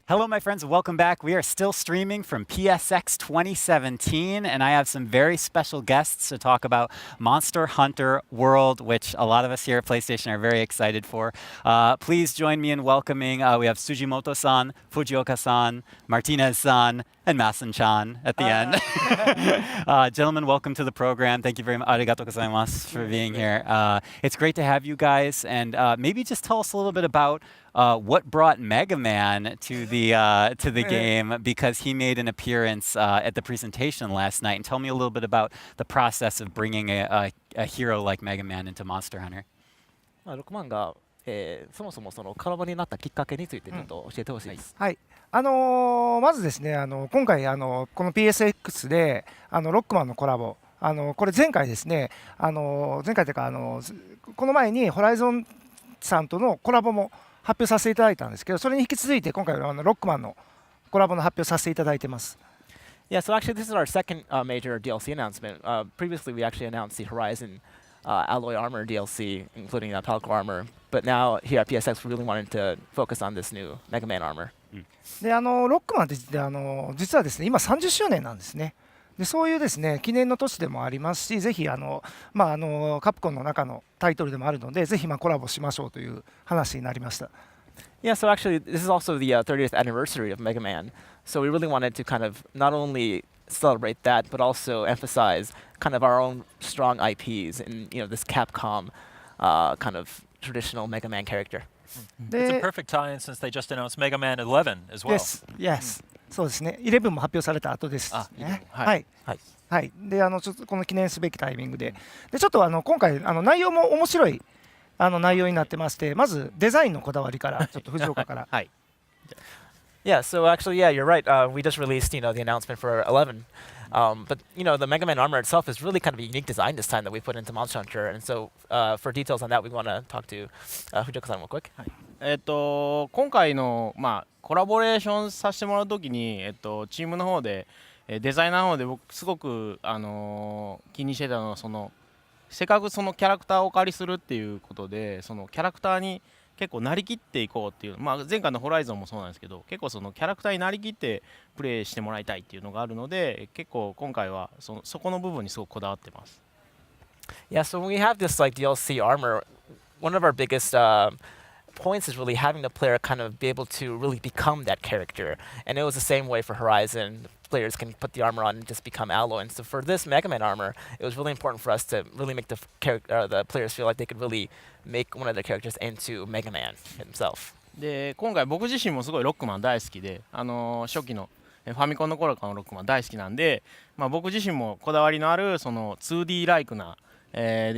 Hello, my friends, and welcome back. We are still streaming from PSX 2017, and I have some very special guests to talk about Monster Hunter World, which a lot of us here at PlayStation are very excited for. Please join me in welcoming, we have Sujimoto-san, Fujioka-san, Martinez-san, and Masan-chan at the end. Gentlemen, welcome to the program. Thank you very much. Arigatou gozaimasu for being here. It's great to have you guys, and maybe just tell us a little bit about what brought Mega Man to the game, because he made an appearance at the presentation last night. And tell me a little bit about the process of bringing a hero like Mega Man into Monster Hunter. 6万が、そもそもそのコラボになったきっかけについてちょっと教えてほしいです。はい、まずですね、今回この PSX でロックマンのコラボ、これ前回ですね、前回というかこの前にホライゾンさんとのコラボも発表させていただいたんですけど、それに引き続いて今回はロックマンのコラボの発表させていただいてます。Yeah, so actually this is our second major DLC announcement. Previously we actually announced the Horizon Alloy Armor DLC, including Palico Armor. But now here at PSX we really wanted to focus on this new Mega Man Armor. でロックマンって実はですね、今30周年なんですね。でそういうですね記念の年でもありますし、ぜひカプコンの中のタイトルでもあるので、ぜひコラボしましょうという話になりました。Yeah, so actually this is also the 30th anniversary of Mega Man. So we really wanted to kind of not only celebrate that, but also emphasize kind of our own strong IPs and this Capcom kind of traditional Mega Man character. It's a perfect tie-in since they just announced Mega Man 11 as well. Yes. そうですね。11も発表された後ですね。はい。はい。でちょっとこの記念すべきタイミングで、ちょっと今回内容も面白い内容になってまして、まずデザインのこだわりからちょっと藤岡から。はい。Yeah, so actually, yeah, you're right. We just released, the announcement for 11. But, the Mega Man armor itself is really kind of a unique design this time that we put into Monster Hunter. And so for details on that, we want to talk to Fujioka-san real quick. 今回の、コラボレーションさせてもらうときに、チームの方で、デザイナーの方で僕すごく、気にしてたのはせっかくそのキャラクターをお借りするっていうことで、そのキャラクターに結構なりきっていこうっていう、前回のホライゾンもそうなんですけど、結構そのキャラクターになりきってプレイしてもらいたいっていうのがあるので、結構今回はそこの部分にすごくこだわってます。Yeah, so when we have this DLC armor, one of our biggest points is really having the player kind of be able to really become that character. And it was the same way for Horizon. Players can put the armor on and just become Alloy. And so for this Mega Man armor, it was really important for us to really make the players feel like they could really make one of their characters into Mega Man himself. で今回僕自身もすごいロックマン大好きで、初期のファミコンの頃からのロックマン大好きなんで、僕自身もこだわりのあるその 2D ライクな、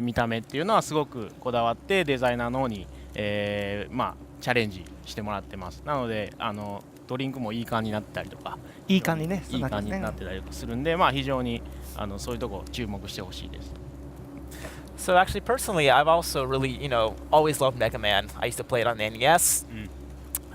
見た目っていうのはすごくこだわってデザイナーの方に、チャレンジしてもらってます。なのでドリンクもいい感じになってたりとか、いい感じね、いい感じになってたりとかするんで、非常にそういうとこ注目してほしいです。So actually, personally, I've also really, always loved Mega Man. I used to play it on the NES.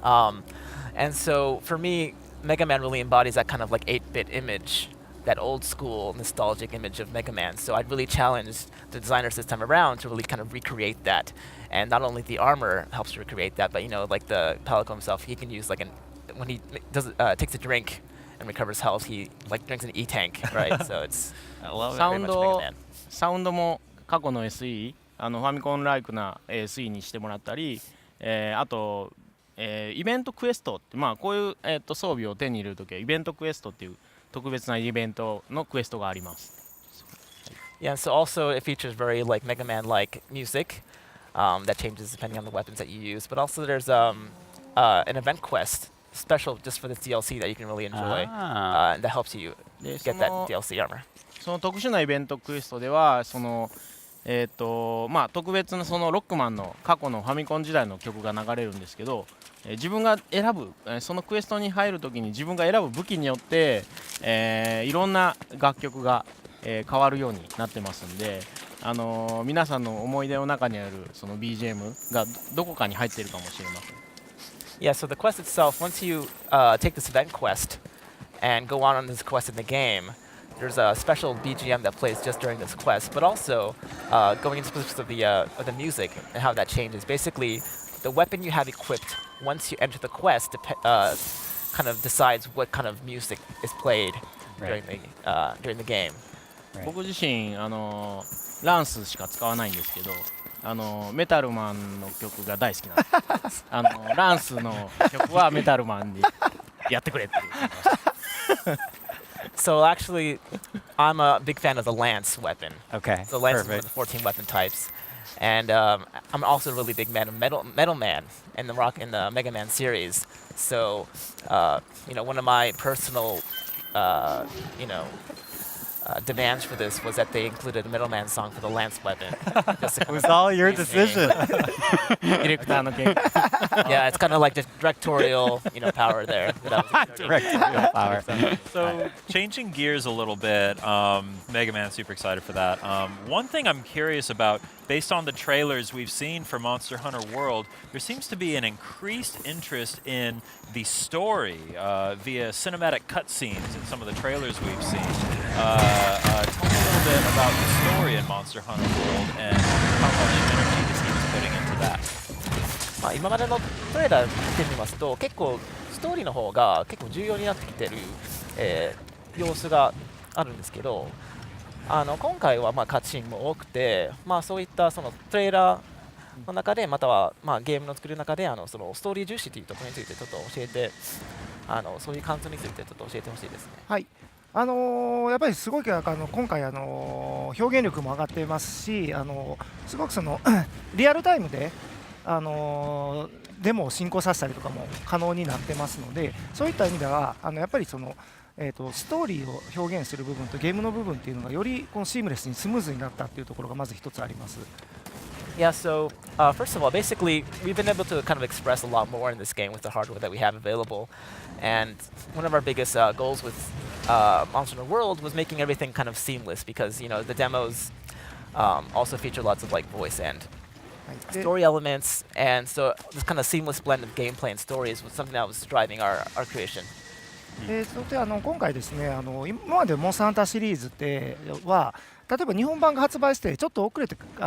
And so for me, Mega Man really embodies that kind of like 8-bit image, that old school nostalgic image of Mega Man. So I'd really challenge the designers this time around to really kind of recreate that. And not only the armor helps to recreate that, but like the Palico himself, he can use when he takes a drink and recovers health, he drinks an E-tank, right? So it's very much Mega Man. サウンドも過去の SE、ファミコンライクな SE にしてもらったり、あと、イベントクエストって、こういう、装備を手に入れるときはイベントクエストっていう特別なイベントのクエストがあります。Yeah, so also it features very Mega Man-like music that changes depending on the weapons that you use. But also there's an event quest special just for this DLC that you can really enjoy and that helps you get that DLC armor. その特殊なイベントクエストでは特別なそのロックマンの過去のファミコン時代の曲が流れるんですけど、自分が選ぶそのクエストに入るときに自分が選ぶ武器によって、いろんな楽曲が、変わるようになってますんで、皆さんの思い出の中にあるその BGM がどこかに入っているかもしれません。Yeah, so the quest itself, once you take this event quest and go on this quest in the game, there's a special BGM that plays just during this quest, but also going into specifics of the music and how that changes. Basically, the weapon you have equipped once you enter the quest kind of decides what kind of music is played Right. during the game. Right. 僕自身ランスしか使わないんですけどメタルマンの曲が大好きなんですランスの曲はメタルマンにやってくれっていう So actually, I'm a big fan of the lance weapon. Okay. So lance is one Perfect. of the 14 weapon types, and I'm also a really big fan of Metal Man in the Mega Man series. So one of my personal demands for this was that they included a Metal Man song for the lance weapon. Just to It was all your please me. decision. ディレクターの件 Yeah, it's kind of like the directorial power there. that I was exerting. Directorial power. So changing gears a little bit, Mega Man, super excited for that. One thing I'm curious about, based on the trailers we've seen for Monster Hunter World, there seems to be an increased interest in the story via cinematic cutscenes in some of the trailers we've seen. Tell me a little bit about the story in Monster Hunter World and how much energy the team is putting into that. 今までのトレーラー見てみますと結構ストーリーの方が結構重要になってきてる、様子があるんですけど今回はカッチンも多くて、そういったそのトレーラーの中でまたは、ゲームの作る中でそのストーリー重視というところについてちょっと教えてそういう感想についてちょっと教えてほしいですね。はい。やっぱりすごい今回表現力も上がっていますしすごくリアルタイムでデモを進行させたりとかも可能になってますのでそういった意味ではやっぱりストーリーを表現する部分とゲームの部分っていうのがよりこのシームレスにスムーズになったっていうところがまず一つあります。Yeah, so first of all, basically, we've been able to kind of express a lot more in this game with the hardware that we have available. And one of our biggest goals with Monster Hunter World was making everything kind of seamless because, the demos also feature lots of voice and で story elements. And so this kind of seamless blend of gameplay and stories was something that was driving our creation. そして今回ですね今までモンスターハンターシリーズっては例えば日本版が発売してちょっと遅れて日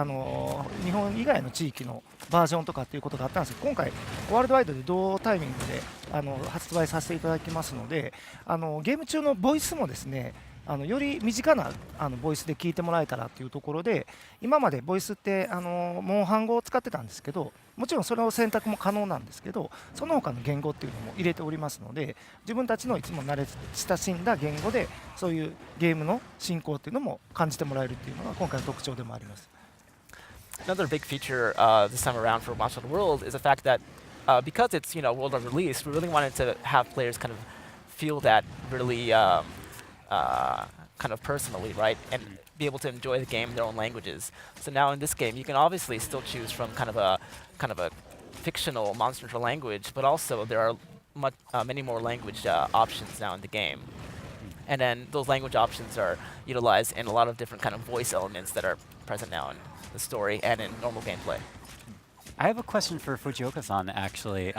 本以外の地域のバージョンとかっていうことがあったんですけど今回ワールドワイドで同タイミングで発売させていただきますのでゲーム中のボイスもですねより身近なボイスで聞いてもらえたらというところで今までボイスってモンハン語を使ってたんですけどもちろんそれを選択も可能なんですけどその他の言語っていうのも入れておりますので自分たちのいつも慣れ親しんだ言語でそういうゲームの進行っていうのも感じてもらえるっていうのが今回の特徴でもあります。 Another big feature this time around for Monster Hunter World is the fact that because it's world of release, we really wanted to have players kind of feel that really kind of personally, right, and be able to enjoy the game in their own languages. So now in this game, you can obviously still choose from kind of a fictional Monster Hunter language, but also there are many more language options now in the game. And then those language options are utilized in a lot of different kind of voice elements that are present now in the story and in normal gameplay. I have a question for Fujioka-san, actually.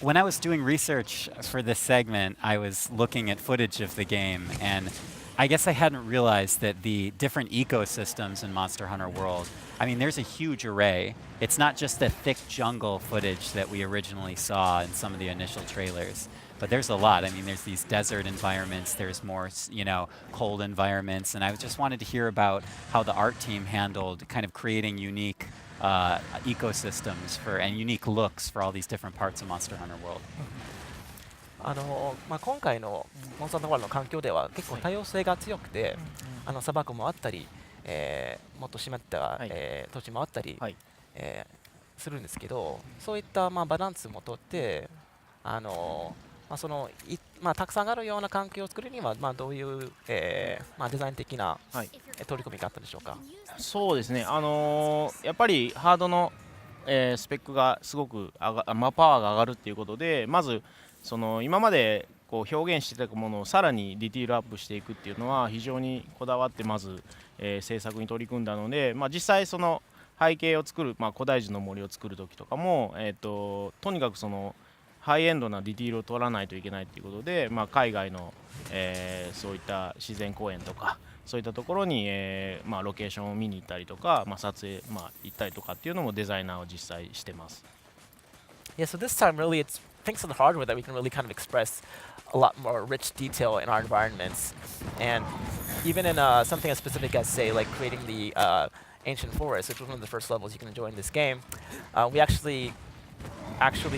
When I was doing research for this segment, I was looking at footage of the game, and I guess I hadn't realized that the different ecosystems in Monster Hunter World, I mean, there's a huge array. It's not just the thick jungle footage that we originally saw in some of the initial trailers, but there's a lot. I mean, there's these desert environments, there's more, cold environments, and I just wanted to hear about how the art team handled kind of creating unique ecosystems and unique looks for all these different parts of Monster Hunter World. 今回のモンスターハンターワールドの環境では結構多様性が強くて、砂漠もあったり、もっと湿った、土地もあったり、するんですけど、そういった、バランスもとって、たくさんあるような環境を作るには、どういう、デザイン的な、取り組みがあったでしょうか。そうですね、やっぱりハードの、スペックがすごくパワーが上がるっていうことでまず今まで表現していたものをさらにディティールアップしていくっていうのは非常にこだわってまず、制作に取り組んだので、実際背景を作る、古代樹の森を作る時とかも、とにかくハイエンドなディティールを取らないといけないということで、海外の、そういった自然公園とかそういったところに、ロケーションを見に行ったりとか、撮影、行ったりとかっていうのもデザイナーは実際してます。Yeah, so this time really it's thanks to the hardware that we can really kind of express a lot more rich detail in our environments. And even in something as specific as, say, like creating the ancient forest, which was one of the first levels you can enjoy in this game, we actually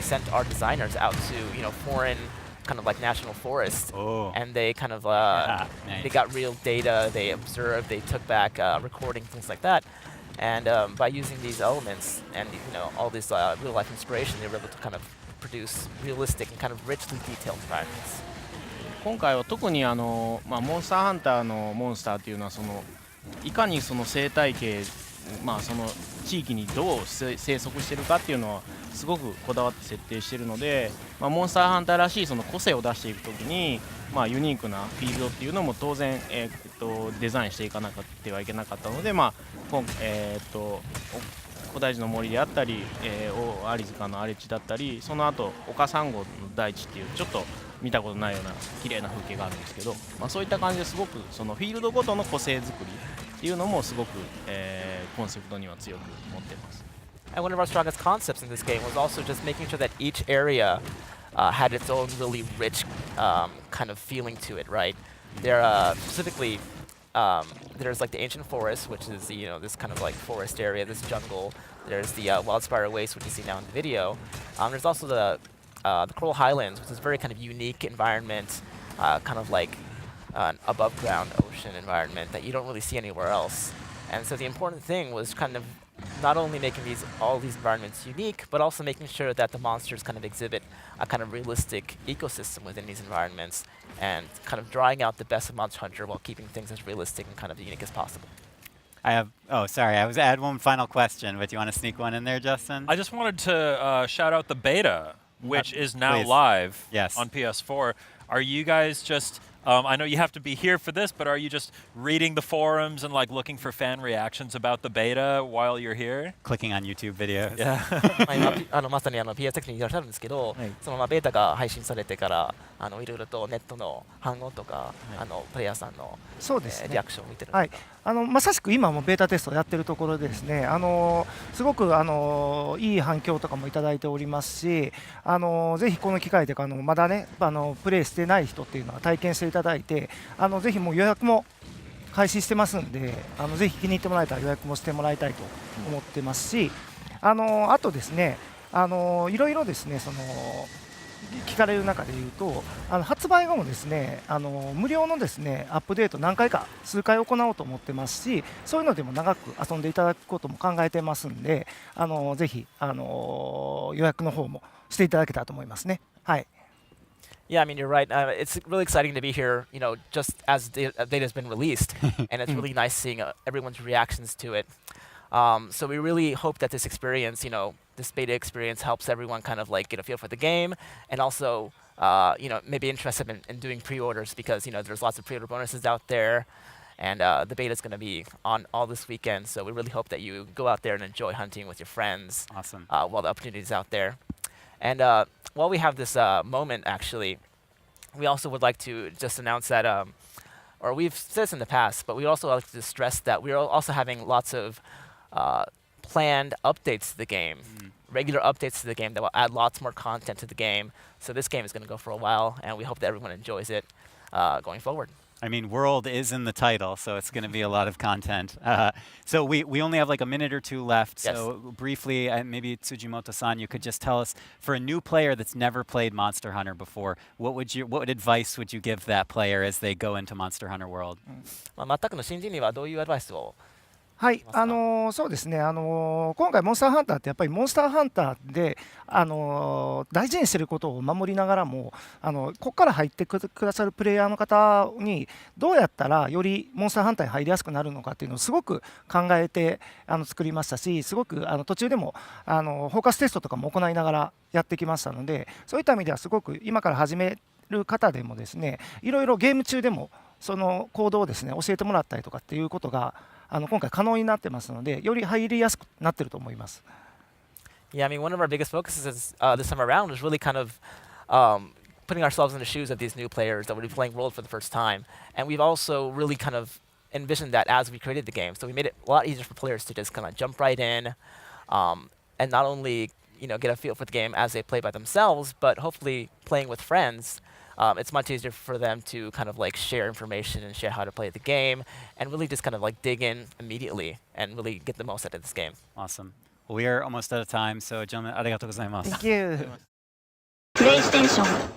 sent our designers out to foreign kind of like national forests, and they kind of nice. they got real data, they observed, they took back recording, things like that. And by using these elements and all this real life inspiration, they were able to kind of produce realistic and kind of richly detailed environments. 今回は特にモンスターハンターのモンスターっていうのはいかにその生態系、その地域にどう生息しているかっていうのはすごくこだわって設定しているので、モンスターハンターらしいその個性を出していくときに、ユニークなフィールドっていうのも当然、デザインしていかなくてはいけなかったので、古代樹の森であったり、アリ塚の荒れ地だったり、その後岡サンゴの大地っていうちょっと見たことないような綺麗な風景があるんですけど、そういった感じですごくそのフィールドごとの個性作りっていうのもすごく、コンセプトには強く持っています。And one of our strongest concepts in this game was also just making sure that each area had its own really rich kind of feeling to it, right? There specifically, there's like the ancient forest, which is this kind of like forest area, this jungle. There's the wildspire waste, which you see now in the video. There's also the Coral Highlands, which is a very kind of unique environment, kind of like an above ground ocean environment that you don't really see anywhere else. And so the important thing was kind of not only making all these environments unique, but also making sure that the monsters kind of exhibit a kind of realistic ecosystem within these environments, and kind of drawing out the best of Monster Hunter while keeping things as realistic and kind of unique as possible. I had one final question, but do you want to sneak one in there, Justin? I just wanted to shout out the beta, which is now please. live Yes. on PS4. Are you guys just... I know you have to be here for this, but are you just reading the forums and like looking for fan reactions about the beta while you're here? Clicking on YouTube videos. Yeah. 今まさにPSX にいらっしゃるんですけど、そのベータが配信されてからいろいろとネットの反応とか、プレイヤーさんの、そうですね、リアクションを見てるんはいですか？まさしく今もベータテストをやってるところでですね、すごくいい反響とかもいただいておりますし、ぜひこの機会でまだねプレイしてない人っていうのは体験していただいて、ぜひもう予約も開始してますんで、ぜひ気に入ってもらえたら予約もしてもらいたいと思ってますし、あとですね、いろいろですね聞かれる中でいうと、発売後もですね無料のですねアップデート何回か数回行おうと思ってますし、そういうのでも長く遊んでいただくことも考えてますんで、ぜひ予約の方もしていただけたらと思いますね。はい。Yeah, I mean, you're right. It's really exciting to be here, just as data has been released, and it's really nice seeing everyone's reactions to it. So we really hope that this experience, this beta experience helps everyone kind of like get a feel for the game, and also, maybe interested in doing pre-orders, because, there's lots of pre-order bonuses out there, and the beta is going to be on all this weekend. So we really hope that you go out there and enjoy hunting with your friends. Awesome. While the opportunity is out there. And while we have this moment, actually, we also would like to just announce that, or we've said this in the past, but we also like to stress that we're also having lots of planned updates to the game, regular updates to the game that will add lots more content to the game. So this game is going to go for a while, and we hope that everyone enjoys it going forward. I mean, world is in the title, so it's going to be a lot of content. So we only have like a minute or two left. Yes. So briefly, maybe Tsujimoto-san, you could just tell us, for a new player that's never played Monster Hunter before, what advice would you give that player as they go into Monster Hunter World? 全くの新人にはどういうアドバイスを？はい、そうですね、今回、モンスターハンターってやっぱりモンスターハンターで、大事にしていることを守りながらも、ここから入ってくださるプレイヤーの方にどうやったらよりモンスターハンターに入りやすくなるのかっていうのをすごく考えて作りましたし、すごく途中でもフォーカステストとかも行いながらやってきましたので、そういった意味ではすごく今から始める方でもですね、いろいろゲーム中でもその行動をですね教えてもらったりとかっていうことが今回可能になってますので、より入りやすくなってると思います。Yeah, I mean, one of our biggest focuses this time around was really kind of putting ourselves in the shoes of these new players that would be playing World for the first time. And we've also really kind of envisioned that as we created the game. So we made it a lot easier for players to just kind of jump right in, and not only get a feel for the game as they play by themselves, but hopefully playing with friends, it's much easier for them to kind of like share information and share how to play the game and really just kind of like dig in immediately and really get the most out of this game. Awesome. Well, we are almost out of time, so gentlemen, arigatou gozaimasu. Thank you. プレイステーション